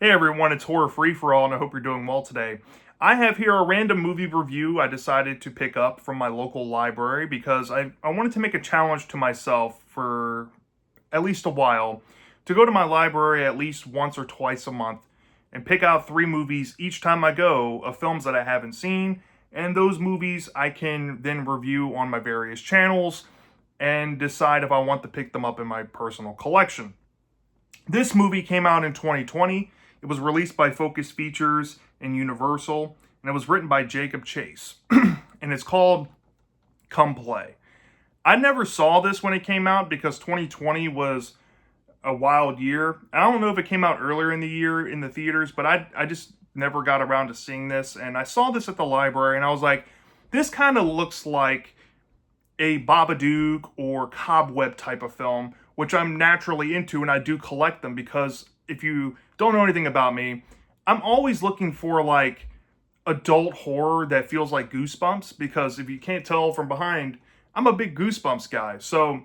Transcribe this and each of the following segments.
Hey everyone, it's Horror Free for All, and I hope you're doing well today. I have here a random movie review I decided to pick up from my local library because I wanted to make a challenge to myself for at least a while to go to my library at least once or twice a month and pick out 3 movies each time I go of films that I haven't seen, and those movies I can then review on my various channels and decide if I want to pick them up in my personal collection. This movie came out in 2020. It was released by Focus Features and Universal, and it was written by Jacob Chase. And it's called Come Play. I never saw this when it came out because 2020 was a wild year. I don't know if it came out earlier in the year in the theaters, but I just never got around to seeing this. And I saw this at the library, and I was like, this kind of looks like a Babadook or Cobweb type of film, which I'm naturally into, and I do collect them because if you don't know anything about me, I'm always looking for like adult horror that feels like Goosebumps, because if you can't tell from behind, I'm a big Goosebumps guy. So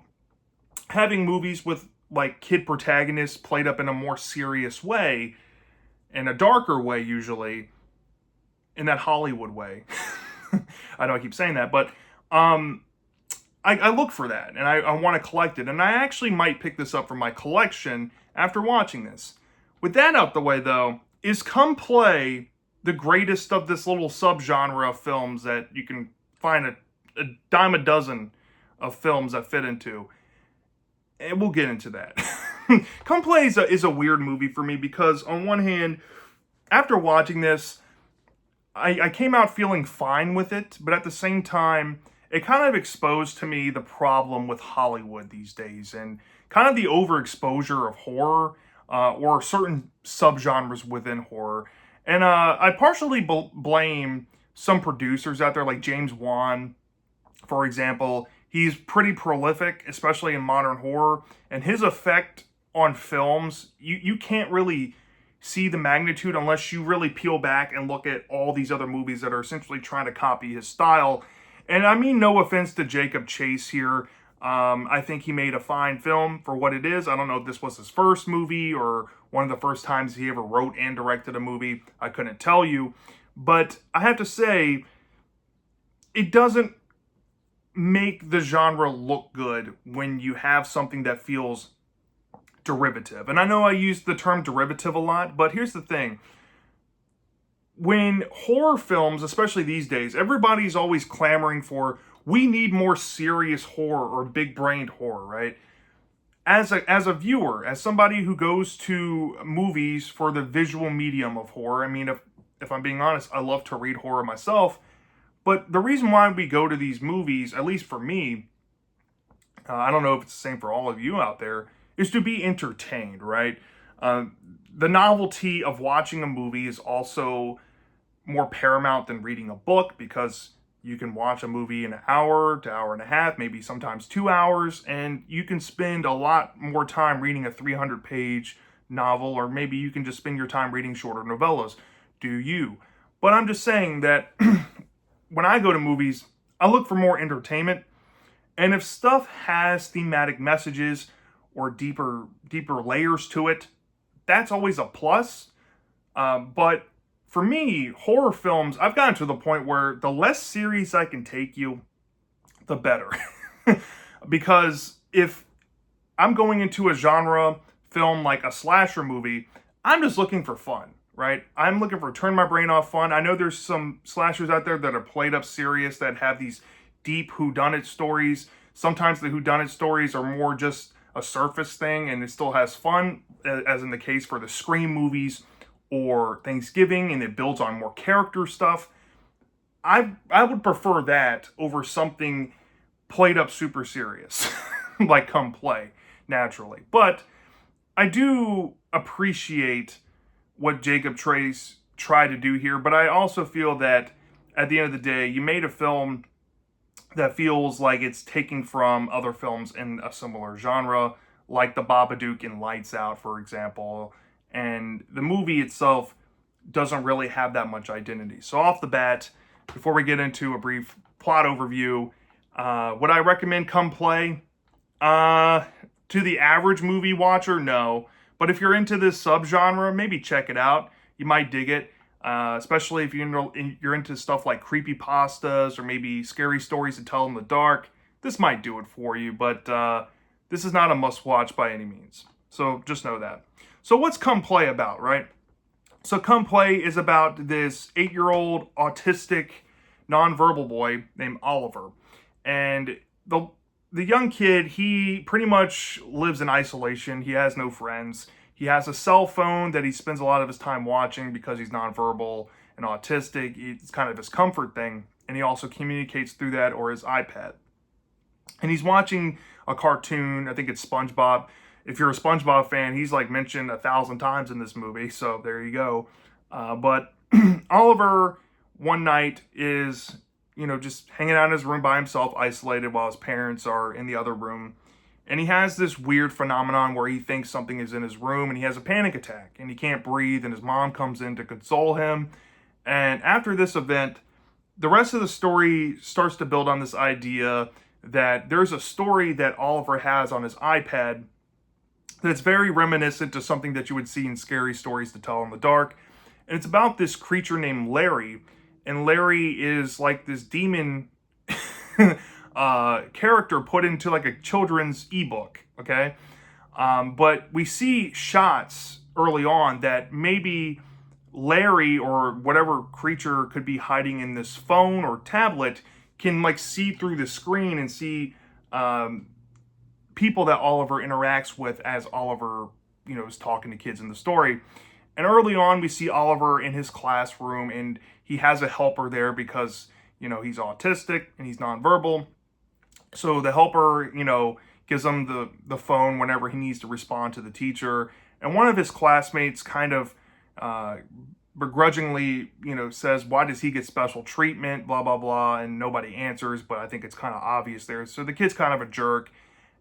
having movies with like kid protagonists played up in a more serious way, in a darker way usually, in that Hollywood way. I know I keep saying that, but I look for that, and I want to collect it, and I actually might pick this up for my collection after watching this. With that out the way, though, is Come Play the greatest of this little subgenre of films that you can find a dime a dozen of films that fit into? And we'll get into that. Come Play is a weird movie for me because, on one hand, after watching this, I came out feeling fine with it, but at the same time, it kind of exposed to me the problem with Hollywood these days and kind of the overexposure of horror or certain subgenres within horror. And I partially blame some producers out there like James Wan, for example. He's pretty prolific, especially in modern horror, and his effect on films, you can't really see the magnitude unless you really peel back and look at all these other movies that are essentially trying to copy his style. And I mean no offense to Jacob Chase here. I think he made a fine film for what it is. I don't know if this was his first movie or one of the first times he ever wrote and directed a movie. I couldn't tell you. But I have to say, it doesn't make the genre look good when you have something that feels derivative. And I know I use the term derivative a lot, but here's the thing. When horror films, especially these days, everybody's always clamoring for, we need more serious horror or big-brained horror, right? As a viewer, as somebody who goes to movies for the visual medium of horror, I mean, if I'm being honest, I love to read horror myself, but the reason why we go to these movies, at least for me, I don't know if it's the same for all of you out there, is to be entertained, right? The novelty of watching a movie is also more paramount than reading a book, because you can watch a movie in an hour to hour and a half, maybe sometimes 2 hours, and you can spend a lot more time reading a 300-page novel, or maybe you can just spend your time reading shorter novellas. Do you? But I'm just saying that when I go to movies, I look for more entertainment, and if stuff has thematic messages or deeper layers to it, that's always a plus. But for me, horror films, I've gotten to the point where the less serious I can take you, the better. Because if I'm going into a genre film like a slasher movie, I'm just looking for fun, right? I'm looking for turn my brain off fun. I know there's some slashers out there that are played up serious, that have these deep whodunit stories. Sometimes the whodunit stories are more just a surface thing, and it still has fun, as in the case for the Scream movies or Thanksgiving, and it builds on more character stuff. I would prefer that over something played up super serious, like Come Play, naturally. But I do appreciate what Jacob Chase tried to do here, but I also feel that at the end of the day, you made a film that feels like it's taking from other films in a similar genre, like The Babadook and Lights Out, for example. And the movie itself doesn't really have that much identity. So off the bat, before we get into a brief plot overview, would I recommend Come Play? To the average movie watcher, no. But if you're into this subgenre, maybe check it out. You might dig it, especially if you're into stuff like creepy pastas or maybe scary stories to tell in the dark. This might do it for you, but this is not a must-watch by any means. So just know that. So what's Come Play about, right? So Come Play is about this 8-year-old autistic nonverbal boy named Oliver. And the young kid, he pretty much lives in isolation. He has no friends. He has a cell phone that he spends a lot of his time watching because he's nonverbal and autistic. It's kind of his comfort thing. And he also communicates through that or his iPad. And he's watching a cartoon. I think it's SpongeBob. If you're a SpongeBob fan, he's like mentioned 1,000 times in this movie. So there you go. But Oliver one night is, just hanging out in his room by himself, isolated while his parents are in the other room. And he has this weird phenomenon where he thinks something is in his room and he has a panic attack and he can't breathe, and his mom comes in to console him. And after this event, the rest of the story starts to build on this idea that there's a story that Oliver has on his iPad that's very reminiscent to something that you would see in scary stories to tell in the dark. And it's about this creature named Larry. And Larry is like this demon character put into like a children's ebook, okay? But we see shots early on that maybe Larry or whatever creature could be hiding in this phone or tablet can like see through the screen and see people that Oliver interacts with as Oliver, is talking to kids in the story. And early on, we see Oliver in his classroom, and he has a helper there because, he's autistic and he's nonverbal. So the helper, gives him the phone whenever he needs to respond to the teacher. And one of his classmates kind of begrudgingly, says, why does he get special treatment, blah, blah, blah, and nobody answers, but I think it's kind of obvious there. So the kid's kind of a jerk,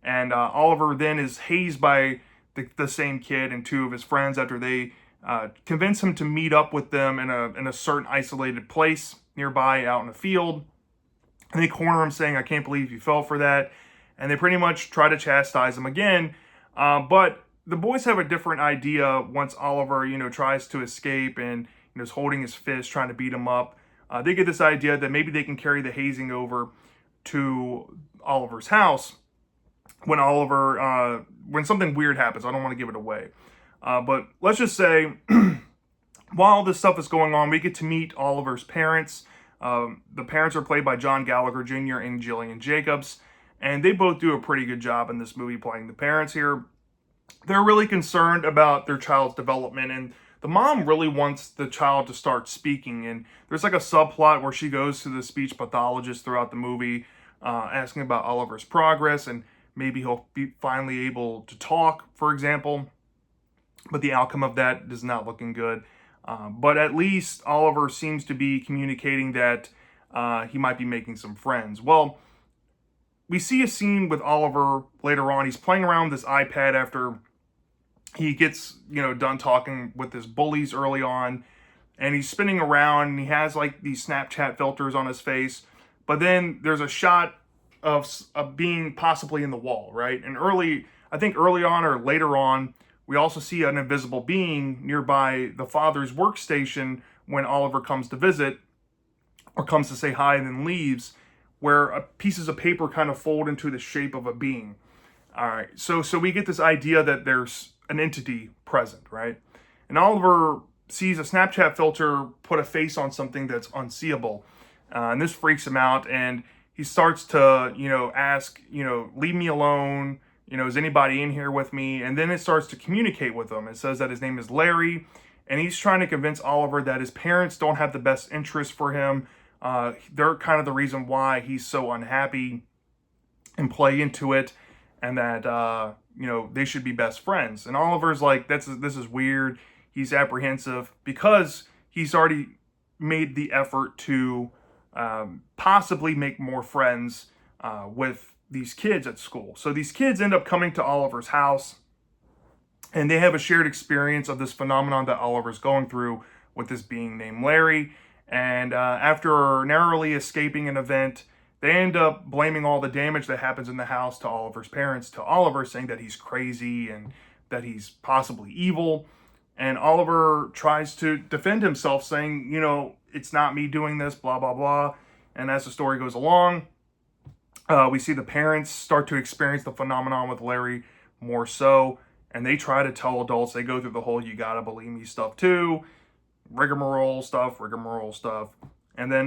and Oliver then is hazed by the same kid and two of his friends after they convince him to meet up with them in a certain isolated place nearby out in a field. And they corner him saying, I can't believe you fell for that. And they pretty much try to chastise him again, but the boys have a different idea once Oliver, tries to escape and, is holding his fist, trying to beat him up. They get this idea that maybe they can carry the hazing over to Oliver's house when when something weird happens. I don't want to give it away. But let's just say, while this stuff is going on, we get to meet Oliver's parents. The parents are played by John Gallagher Jr. and Jillian Jacobs. And they both do a pretty good job in this movie playing the parents here. They're really concerned about their child's development, and the mom really wants the child to start speaking. And there's like a subplot where she goes to the speech pathologist throughout the movie, asking about Oliver's progress, and maybe he'll be finally able to talk, for example. But the outcome of that is not looking good. But at least Oliver seems to be communicating that he might be making some friends. Well, we see a scene with Oliver later on. He's playing around with his iPad after he gets, done talking with his bullies early on. And he's spinning around, and he has like these Snapchat filters on his face. But then there's a shot of being possibly in the wall, right? And I think early on or later on, we also see an invisible being nearby the father's workstation when Oliver comes to visit or comes to say hi and then leaves, where pieces of paper kind of fold into the shape of a being. All right, so we get this idea that there's an entity present, right? And Oliver sees a Snapchat filter put a face on something that's unseeable. And this freaks him out, and he starts to, ask, leave me alone. Is anybody in here with me? And then it starts to communicate with him. It says that his name is Larry, and he's trying to convince Oliver that his parents don't have the best interest for him. They're kind of the reason why he's so unhappy, and play into it, and that, they should be best friends. And Oliver's like, this is weird. He's apprehensive because he's already made the effort to possibly make more friends with these kids at school. So these kids end up coming to Oliver's house, and they have a shared experience of this phenomenon that Oliver's going through with this being named Larry. And after narrowly escaping an event, they end up blaming all the damage that happens in the house to Oliver's parents, to Oliver, saying that he's crazy and that he's possibly evil. And Oliver tries to defend himself, saying, it's not me doing this, blah, blah, blah. And as the story goes along, we see the parents start to experience the phenomenon with Larry more so. And they try to tell adults, they go through the whole "you gotta believe me" stuff too. Rigmarole stuff. And then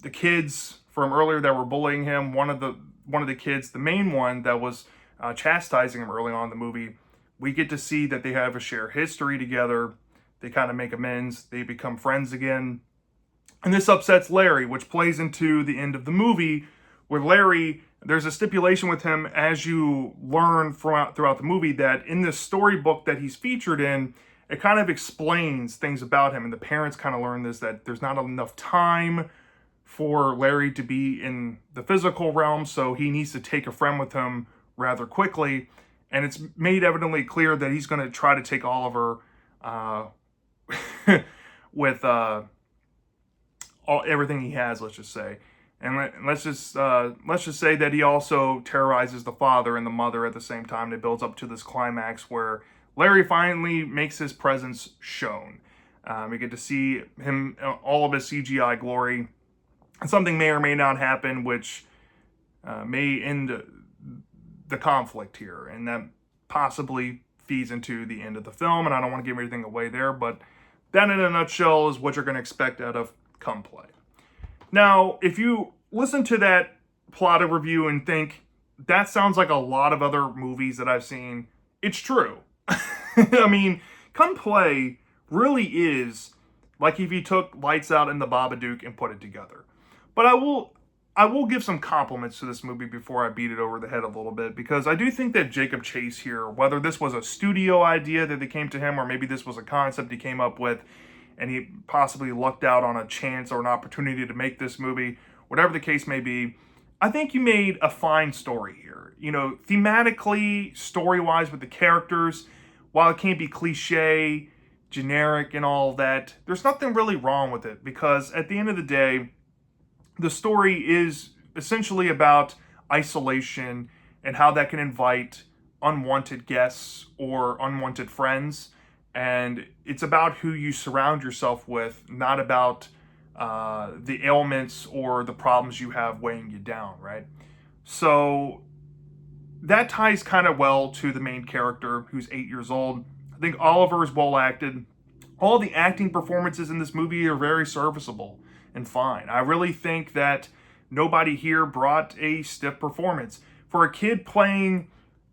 the kids from earlier that were bullying him, one of the kids, the main one that was chastising him early on in the movie, we get to see that they have a shared history together. They kind of make amends. They become friends again. And this upsets Larry, which plays into the end of the movie, where Larry, there's a stipulation with him, as you learn throughout the movie, that in this storybook that he's featured in, it kind of explains things about him. And the parents kind of learn this, that there's not enough time for Larry to be in the physical realm, so he needs to take a friend with him rather quickly. And it's made evidently clear that he's going to try to take Oliver with everything he has, let's just say. And let's just say that he also terrorizes the father and the mother at the same time. It builds up to this climax where Larry finally makes his presence shown. We get to see him, all of his CGI glory. And something may or may not happen, which may end the conflict here. And that possibly feeds into the end of the film. And I don't want to give everything away there, but that in a nutshell is what you're going to expect out of Come Play. Now, if you listen to that plot of review and think, that sounds like a lot of other movies that I've seen, it's true. I mean, Come Play really is like if you took Lights Out and The Babadook and put it together. But I will give some compliments to this movie before I beat it over the head a little bit, because I do think that Jacob Chase here, whether this was a studio idea that they came to him, or maybe this was a concept he came up with, and he possibly lucked out on a chance or an opportunity to make this movie, whatever the case may be, I think you made a fine story here. Thematically, story-wise with the characters, while it can't be cliche, generic, and all that, there's nothing really wrong with it, because at the end of the day, the story is essentially about isolation and how that can invite unwanted guests or unwanted friends. And it's about who you surround yourself with, not about the ailments or the problems you have weighing you down, right? So that ties kind of well to the main character, who's 8 years old. I think Oliver is well acted. All the acting performances in this movie are very serviceable and fine. I really think that nobody here brought a stiff performance. For a kid playing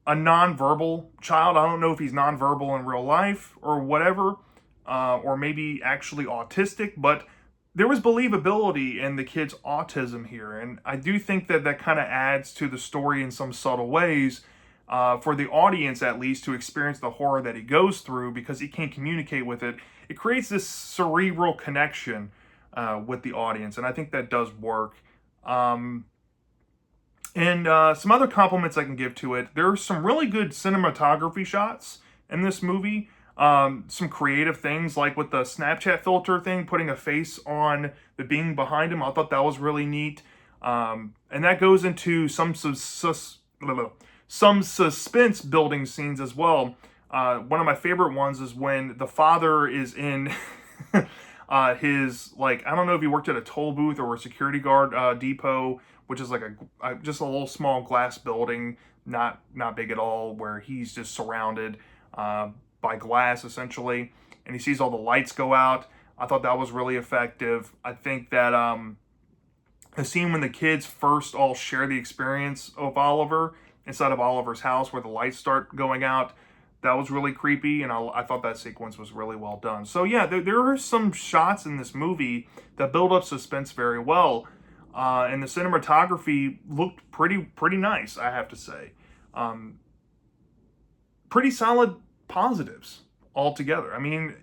a nonverbal child, I don't know if he's nonverbal in real life or whatever, or maybe actually autistic, but there was believability in the kid's autism here. And I do think that that kind of adds to the story in some subtle ways, for the audience at least, to experience the horror that he goes through, because he can't communicate with it. It creates this cerebral connection with the audience, and I think that does work. And some other compliments I can give to it: there are some really good cinematography shots in this movie. Some creative things, like with the Snapchat filter thing, putting a face on the being behind him. I thought that was really neat. And that goes into some suspense building scenes as well. One of my favorite ones is when the father is in his, I don't know if he worked at a toll booth or a security guard depot, which is like just a little small glass building, not big at all, where he's just surrounded by glass essentially, and he sees all the lights go out. I thought that was really effective. I think that the scene when the kids first all share the experience of Oliver inside of Oliver's house, where the lights start going out, that was really creepy, and I thought that sequence was really well done. So yeah, there are some shots in this movie that build up suspense very well, and the cinematography looked pretty nice, I have to say. Pretty solid positives altogether. I mean,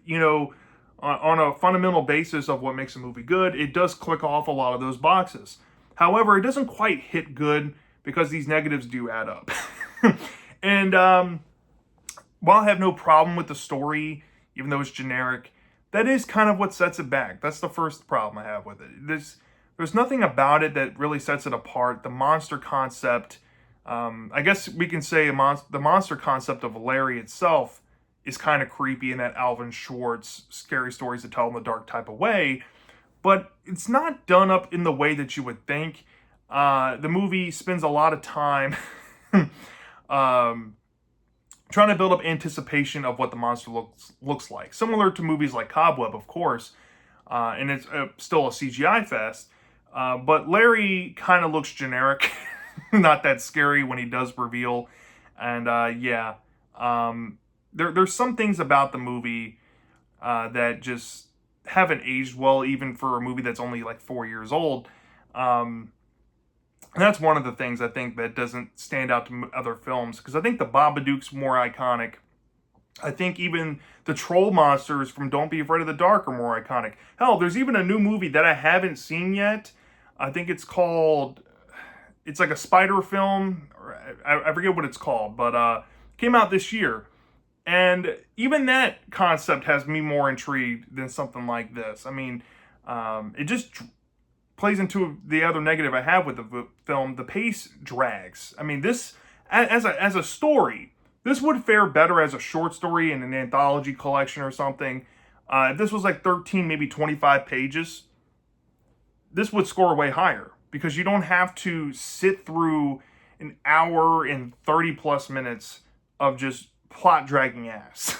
on a fundamental basis of what makes a movie good, it does click off a lot of those boxes. However, it doesn't quite hit good, because these negatives do add up. And while I have no problem with the story, even though it's generic, that is kind of what sets it back. That's the first problem I have with it. There's nothing about it that really sets it apart. The monster concept I guess we can say the monster concept of Larry itself is kind of creepy in that Alvin Schwartz scary stories to tell in the dark type of way, but it's not done up in the way that you would think. The movie spends a lot of time um, trying to build up anticipation of what the monster looks like, similar to movies like Cobweb, of course, and it's still a CGI fest. But Larry kind of looks generic, not that scary when he does reveal, and yeah, there's some things about the movie that just haven't aged well, even for a movie that's only like 4 years old. And that's one of the things I think that doesn't stand out to other films, because I think the Babadook's more iconic. I think even the troll monsters from Don't Be Afraid of the Dark are more iconic. Hell, there's even a new movie that I haven't seen yet. I think it's like a spider film. I forget what it's called, but came out this year. And even that concept has me more intrigued than something like this. I mean, it just plays into the other negative I have with the film. The pace drags. I mean, this as a story, this would fare better as a short story in an anthology collection or something. If this was like 13, maybe 25 pages, this would score way higher, because you don't have to sit through an hour and 30 plus minutes of just plot dragging ass.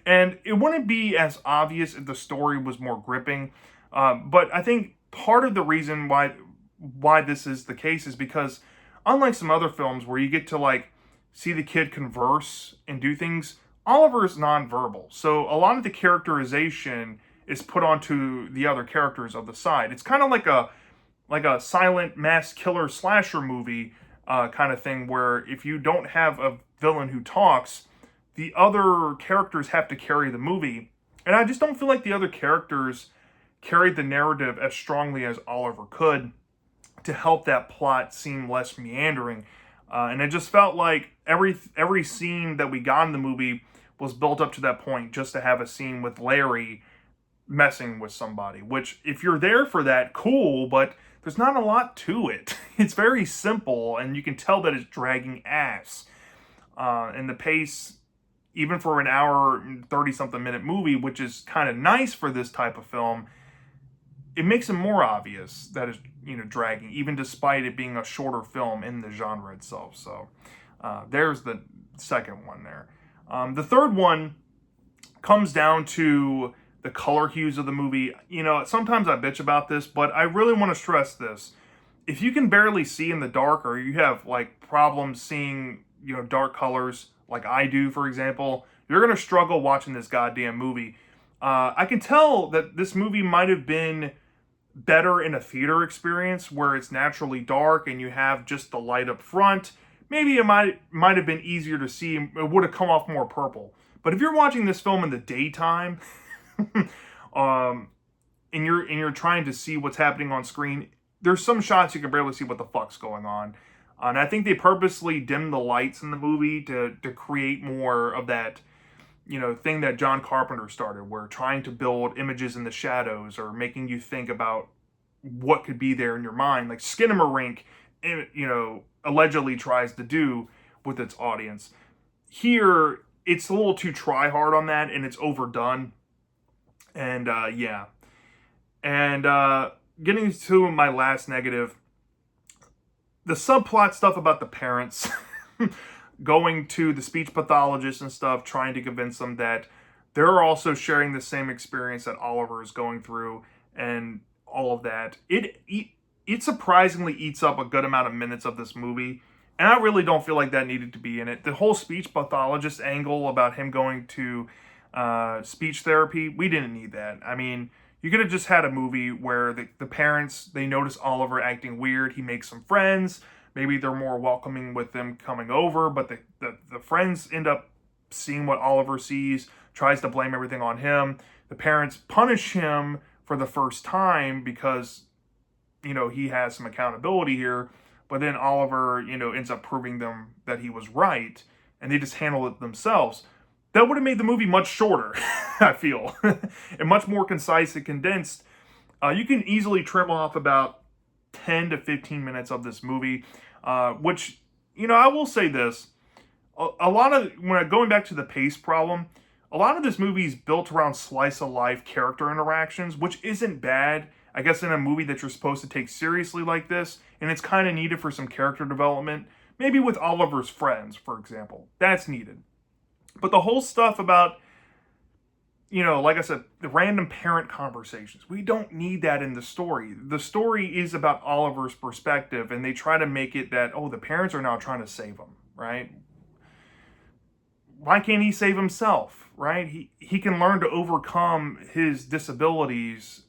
And it wouldn't be as obvious if the story was more gripping. But I think part of the reason why this is the case is because, unlike some other films where you get to like see the kid converse and do things, Oliver is nonverbal. So a lot of the characterization is put onto the other characters of the side. It's kind of like a silent mass killer slasher movie kind of thing, where if you don't have a villain who talks, the other characters have to carry the movie. And I just don't feel like the other characters carried the narrative as strongly as Oliver could to help that plot seem less meandering. And it just felt like every scene that we got in the movie was built up to that point just to have a scene with Larry messing with somebody, which, if you're there for that, cool, but there's not a lot to it. It's very simple, and you can tell that it's dragging ass. And the pace, even for an hour and 30-something minute movie, which is kind of nice for this type of film, it makes it more obvious that it's, dragging, even despite it being a shorter film in the genre itself. So there's the second one there. The third one comes down to the color hues of the movie. Sometimes I bitch about this, but I really want to stress this. If you can barely see in the dark, or you have like problems seeing, dark colors like I do, for example, you're going to struggle watching this goddamn movie. I can tell that this movie might have been better in a theater experience where it's naturally dark and you have just the light up front. Maybe it might have been easier to see. It would have come off more purple. But if you're watching this film in the daytime, and you're trying to see what's happening on screen, there's some shots you can barely see what the fuck's going on. And I think they purposely dimmed the lights in the movie to create more of that, thing that John Carpenter started, where trying to build images in the shadows or making you think about what could be there in your mind, like Skinamarink, allegedly tries to do with its audience. Here, it's a little too try hard on that, and it's overdone. And yeah. And getting to my last negative, the subplot stuff about the parents going to the speech pathologist and stuff, trying to convince them that they're also sharing the same experience that Oliver is going through, and all of that. It surprisingly eats up a good amount of minutes of this movie, and I really don't feel like that needed to be in it. The whole speech pathologist angle about him going to speech therapy, we didn't need that. I mean, you could have just had a movie where the parents, they notice Oliver acting weird, he makes some friends, maybe they're more welcoming with them coming over, but the friends end up seeing what Oliver sees, tries to blame everything on him. The parents punish him for the first time because, he has some accountability here, but then Oliver, ends up proving them that he was right, and they just handle it themselves. That would have made the movie much shorter, I feel, and much more concise and condensed. You can easily trim off about 10 to 15 minutes of this movie, which I will say this. A lot of, going back to the pace problem, a lot of this movie is built around slice of life character interactions, which isn't bad, I guess, in a movie that you're supposed to take seriously like this, and it's kind of needed for some character development. Maybe with Oliver's friends, for example. That's needed. But the whole stuff about, like I said, the random parent conversations, we don't need that in the story. The story is about Oliver's perspective, and they try to make it that, the parents are now trying to save him, right? Why can't he save himself, right? He can learn to overcome his disabilities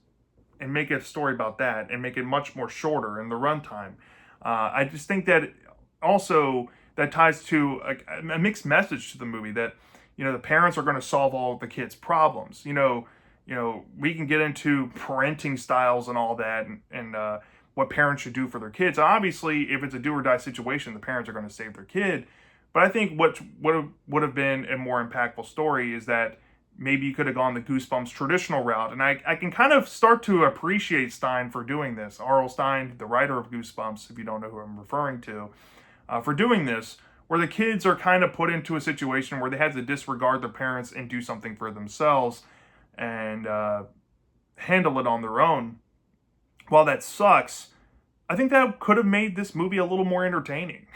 and make a story about that and make it much more shorter in the runtime. I just think that also that ties to a mixed message to the movie that, the parents are going to solve all of the kids' problems. We can get into parenting styles and all that and what parents should do for their kids. Obviously, if it's a do or die situation, the parents are going to save their kid. But I think what would have been a more impactful story is that maybe you could have gone the Goosebumps traditional route. And I can kind of start to appreciate Stein for doing this. R.L. Stein, the writer of Goosebumps, if you don't know who I'm referring to, for doing this, where the kids are kind of put into a situation where they have to disregard their parents and do something for themselves and handle it on their own. While that sucks, I think that could have made this movie a little more entertaining.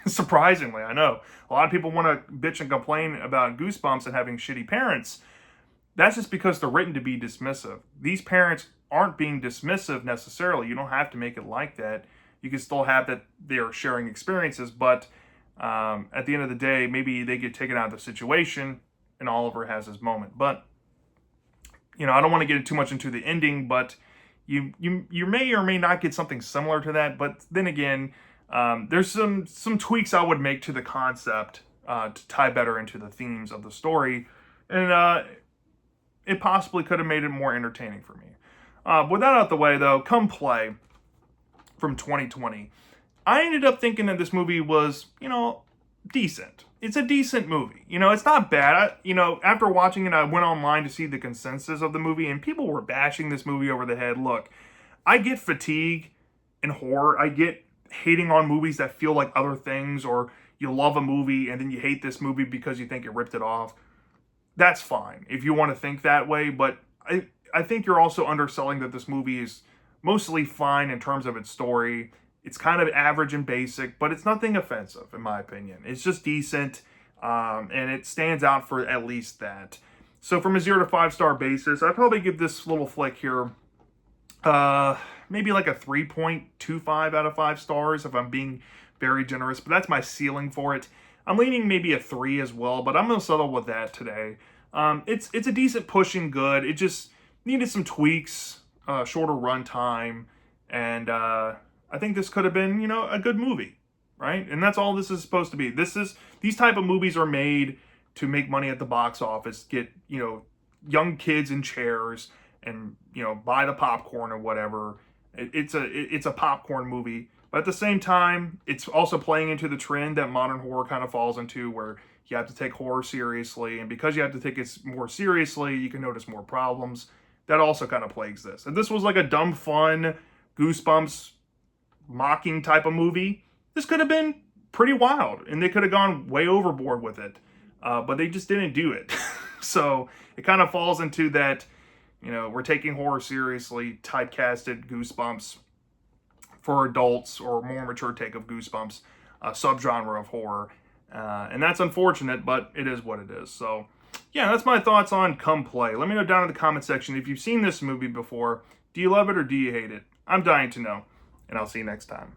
Surprisingly, I know. A lot of people want to bitch and complain about Goosebumps and having shitty parents. That's just because they're written to be dismissive. These parents aren't being dismissive necessarily. You don't have to make it like that. You can still have that they're sharing experiences, but at the end of the day, maybe they get taken out of the situation and Oliver has his moment. But, I don't want to get too much into the ending, but you may or may not get something similar to that. But then again, there's some tweaks I would make to the concept to tie better into the themes of the story. And it possibly could have made it more entertaining for me. With that out the way, though, Come Play from 2020. I ended up thinking that this movie was, decent. It's a decent movie. It's not bad. After watching it, I went online to see the consensus of the movie, and people were bashing this movie over the head. Look, I get fatigue in horror. I get hating on movies that feel like other things, or you love a movie and then you hate this movie because you think it ripped it off. That's fine if you want to think that way, but I think you're also underselling that this movie is mostly fine in terms of its story. It's kind of average and basic, but it's nothing offensive, in my opinion. It's just decent, and it stands out for at least that. So from a 0 to 5 star basis, I'd probably give this little flick here maybe like a 3.25 out of 5 stars if I'm being very generous, but that's my ceiling for it. I'm leaning maybe a 3 as well, but I'm going to settle with that today. It's a decent pushing good. It just needed some tweaks, shorter run time, and I think this could have been, a good movie, right? And that's all this is supposed to be. These type of movies are made to make money at the box office, get, young kids in chairs and, buy the popcorn or whatever. It's a popcorn movie, but at the same time, it's also playing into the trend that modern horror kind of falls into, where you have to take horror seriously, and because you have to take it more seriously, you can notice more problems. That also kind of plagues this. If this was like a dumb, fun, Goosebumps mocking type of movie, this could have been pretty wild, and they could have gone way overboard with it, but they just didn't do it. So it kind of falls into that, we're taking horror seriously, typecasted Goosebumps for adults, or more mature take of Goosebumps, a subgenre of horror, and that's unfortunate, but it is what it is. So yeah, that's my thoughts on Come Play. Let me know down in the comment section if you've seen this movie before. Do you love it or do you hate it? I'm dying to know. And I'll see you next time.